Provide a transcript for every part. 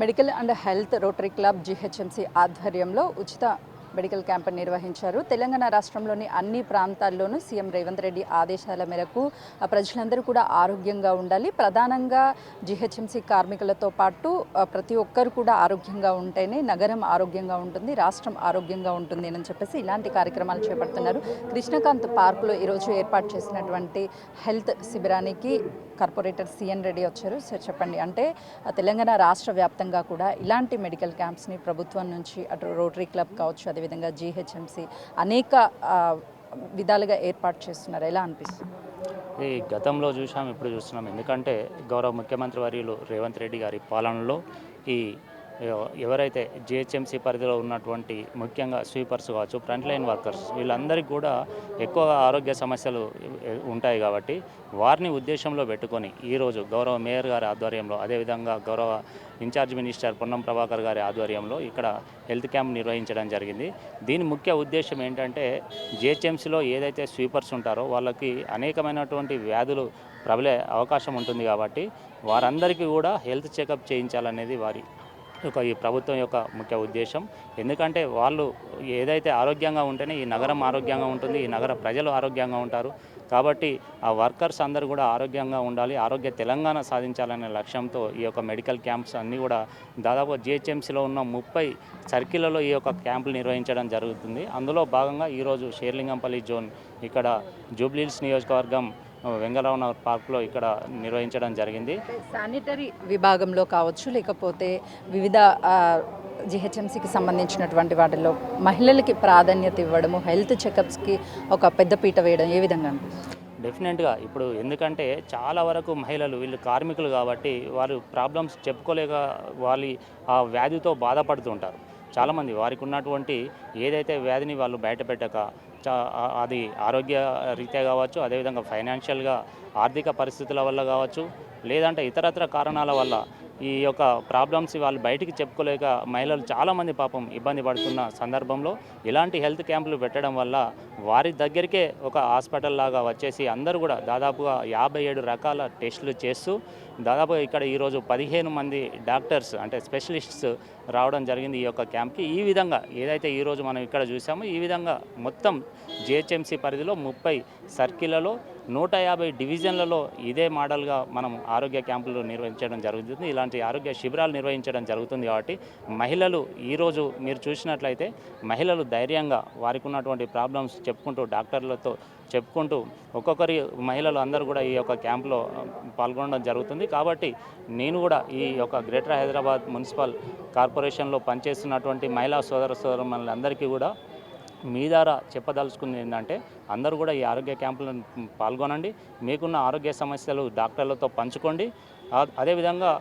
Medical and health rotary club GHMC ఆధ్వర్యంలో ఉచిత medical camp నిర్వహించారు. తెలంగాణ రాష్ట్రంలోని అన్ని ప్రాంతాల్లోనూ సీఎం రేవంత్ రెడ్డి ఆదేశాల మేరకు ప్రజలందరూ కూడా ఆరోగ్యంగా ఉండాలి. ప్రధానంగా జీహెచ్ఎంసీ కార్మికులతో పాటు ప్రతి ఒక్కరు కూడా ఆరోగ్యంగా ఉంటేనే నగరం ఆరోగ్యంగా ఉంటుంది, రాష్ట్రం ఆరోగ్యంగా ఉంటుంది అని చెప్పేసి ఇలాంటి కార్యక్రమాలు చేపడుతున్నారు. కృష్ణకాంత్ పార్కులో ఈరోజు ఏర్పాటు చేసినటువంటి హెల్త్ శిబిరానికి కార్పొరేటర్ సిఎన్ రెడ్డి వచ్చారు. సార్ చెప్పండి, అంటే తెలంగాణ రాష్ట్ర వ్యాప్తంగా కూడా ఇలాంటి మెడికల్ క్యాంప్స్ని ప్రభుత్వం నుంచి అటు రోటరీ క్లబ్ కావచ్చు, అదేవిధంగా జీహెచ్ఎంసీ అనేక విధాలుగా ఏర్పాటు చేస్తున్నారు. ఎలా అనిపిస్తుంది? ఈ గతంలో చూసాం, ఇప్పుడు చూస్తున్నాం. ఎందుకంటే గౌరవ ముఖ్యమంత్రి వర్యులు రేవంత్ రెడ్డి గారి పాలనలో ఈ ఎవరైతే జిహెచ్ఎంసీ పరిధిలో ఉన్నటువంటి ముఖ్యంగా స్వీపర్స్ కావచ్చు, ఫ్రంట్ లైన్ వర్కర్స్, వీళ్ళందరికీ కూడా ఎక్కువ ఆరోగ్య సమస్యలు ఉంటాయి. కాబట్టి వారిని ఉద్దేశంలో పెట్టుకొని ఈరోజు గౌరవ మేయర్ గారి ఆధ్వర్యంలో, అదేవిధంగా గౌరవ ఇన్ఛార్జ్ మినిస్టర్ పొన్నం ప్రభాకర్ గారి ఆధ్వర్యంలో ఇక్కడ హెల్త్ క్యాంప్ నిర్వహించడం జరిగింది. దీని ముఖ్య ఉద్దేశం ఏంటంటే, జిహెచ్ఎంసీలో ఏదైతే స్వీపర్స్ ఉంటారో వాళ్ళకి అనేకమైనటువంటి వ్యాధులు ప్రబలే అవకాశం ఉంటుంది. కాబట్టి వారందరికీ కూడా హెల్త్ చెకప్ చేయించాలనేది వారి ఈ ప్రభుత్వం యొక్క ముఖ్య ఉద్దేశం. ఎందుకంటే వాళ్ళు ఏదైతే ఆరోగ్యంగా ఉంటేనే ఈ నగరం ఆరోగ్యంగా ఉంటుంది, ఈ నగర ప్రజలు ఆరోగ్యంగా ఉంటారు. కాబట్టి ఆ వర్కర్స్ అందరూ కూడా ఆరోగ్యంగా ఉండాలి, ఆరోగ్య తెలంగాణ సాధించాలనే లక్ష్యంతో ఈ యొక్క మెడికల్ క్యాంప్స్ అన్నీ కూడా దాదాపు జిహెచ్ఎంసీలో ఉన్న 30 సర్కిళ్లలో ఈ యొక్క క్యాంపులు నిర్వహించడం జరుగుతుంది. అందులో భాగంగా ఈరోజు షేర్లింగంపల్లి జోన్, ఇక్కడ జూబ్లీహిల్స్ నియోజకవర్గం వెంగళరావు నగర్ పార్క్లో ఇక్కడ నిర్వహించడం జరిగింది. శానిటరీ విభాగంలో కావచ్చు, లేకపోతే వివిధ జిహెచ్ఎంసీకి సంబంధించినటువంటి వాటిల్లో మహిళలకి ప్రాధాన్యత ఇవ్వడము, హెల్త్ చెకప్స్కి ఒక పెద్దపీట వేయడం ఏ విధంగా అనిపిస్తుంది? డెఫినెట్గా ఇప్పుడు ఎందుకంటే చాలా వరకు మహిళలు వీళ్ళు కార్మికులు కాబట్టి వారు ప్రాబ్లమ్స్ చెప్పుకోలేక వాళ్ళు ఆ వ్యాధితో బాధపడుతుంటారు. చాలామంది వారికి ఉన్నటువంటి ఏదైతే వ్యాధిని వాళ్ళు బయటపెట్టక అది ఆరోగ్య రీత్యా కావచ్చు, అదేవిధంగా ఫైనాన్షియల్గా ఆర్థిక పరిస్థితుల వల్ల కావచ్చు, లేదంటే ఇతరత్ర కారణాల వల్ల ఈ యొక్క ప్రాబ్లమ్స్ వాళ్ళు బయటికి చెప్పుకోలేక మహిళలు చాలామంది పాపం ఇబ్బంది పడుతున్న సందర్భంలో ఇలాంటి హెల్త్ క్యాంపులు పెట్టడం వల్ల వారి దగ్గరికే ఒక హాస్పిటల్ లాగా వచ్చేసి అందరూ కూడా దాదాపుగా 57 రకాల టెస్టులు చేస్తూ దాదాపుగా ఇక్కడ ఈరోజు 15 మంది డాక్టర్స్ అంటే స్పెషలిస్ట్స్ రావడం జరిగింది ఈ యొక్క క్యాంప్కి. ఈ విధంగా ఏదైతే ఈరోజు మనం ఇక్కడ చూసామో ఈ విధంగా మొత్తం జిహెచ్ఎంసీ పరిధిలో 30 సర్కిళ్లలో 150 డివిజన్లలో ఇదే మోడల్గా మనం ఆరోగ్య క్యాంపులు నిర్వహించడం జరుగుతుంది. ఇలాంటి ఆరోగ్య శిబిరాలు నిర్వహించడం జరుగుతుంది. కాబట్టి మహిళలు ఈరోజు మీరు చూసినట్లయితే మహిళలు ధైర్యంగా వారికి ఉన్నటువంటి ప్రాబ్లమ్స్ చెప్పుకుంటూ డాక్టర్లతో చెప్పుకుంటూ ఒక్కొక్కరి మహిళలు అందరూ కూడా ఈ యొక్క క్యాంపులో పాల్గొనడం జరుగుతుంది. కాబట్టి నేను కూడా ఈ యొక్క గ్రేటర్ హైదరాబాద్ మున్సిపల్ కార్పొరేషన్లో పనిచేస్తున్నటువంటి మహిళా సోదరులందరికీ కూడా మీ ద్వారా చెప్పదలుచుకుంది ఏంటంటే, అందరూ కూడా ఈ ఆరోగ్య క్యాంపులను పాల్గొనండి, మీకున్న ఆరోగ్య సమస్యలు డాక్టర్లతో పంచుకోండి. అదేవిధంగా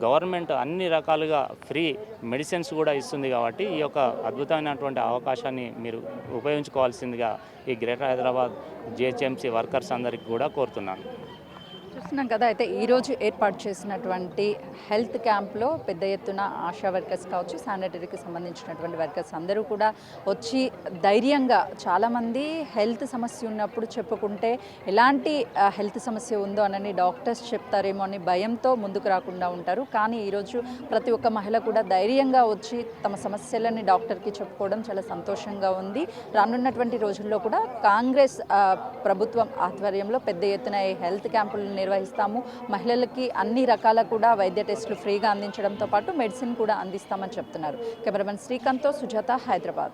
గవర్నమెంట్ అన్ని రకాలుగా ఫ్రీ మెడిసిన్స్ కూడా ఇస్తుంది. కాబట్టి ఈ యొక్క అద్భుతమైనటువంటి అవకాశాన్ని మీరు ఉపయోగించుకోవాల్సిందిగా ఈ గ్రేటర్ హైదరాబాద్ జిహెచ్ఎంసీ వర్కర్స్ అందరికీ కూడా కోరుతున్నాను. చూస్తున్నాం కదా, అయితే ఈరోజు ఏర్పాటు చేసినటువంటి హెల్త్ క్యాంప్లో పెద్ద ఎత్తున ఆశా వర్కర్స్ కావచ్చు, శానిటరీకి సంబంధించినటువంటి వర్కర్స్ అందరూ కూడా వచ్చి ధైర్యంగా, చాలామంది హెల్త్ సమస్య ఉన్నప్పుడు చెప్పుకుంటే ఎలాంటి హెల్త్ సమస్య ఉందో అని డాక్టర్స్ చెప్తారేమో అని భయంతో ముందుకు రాకుండా ఉంటారు. కానీ ఈరోజు ప్రతి ఒక్క మహిళ కూడా ధైర్యంగా వచ్చి తమ సమస్యలని డాక్టర్కి చెప్పుకోవడం చాలా సంతోషంగా ఉంది. రానున్నటువంటి రోజుల్లో కూడా కాంగ్రెస్ ప్రభుత్వం ఆధ్వర్యంలో పెద్ద ఎత్తున ఈ హెల్త్ క్యాంపులు నిర్వహిస్తాము. మహిళలకి అన్ని రకాల కూడా వైద్య టెస్టులు ఫ్రీగా అందించడంతో పాటు మెడిసిన్ కూడా అందిస్తామని చెప్తున్నారు. కెమెరామెన్ శ్రీకాంత్తో సుజాత, హైదరాబాద్.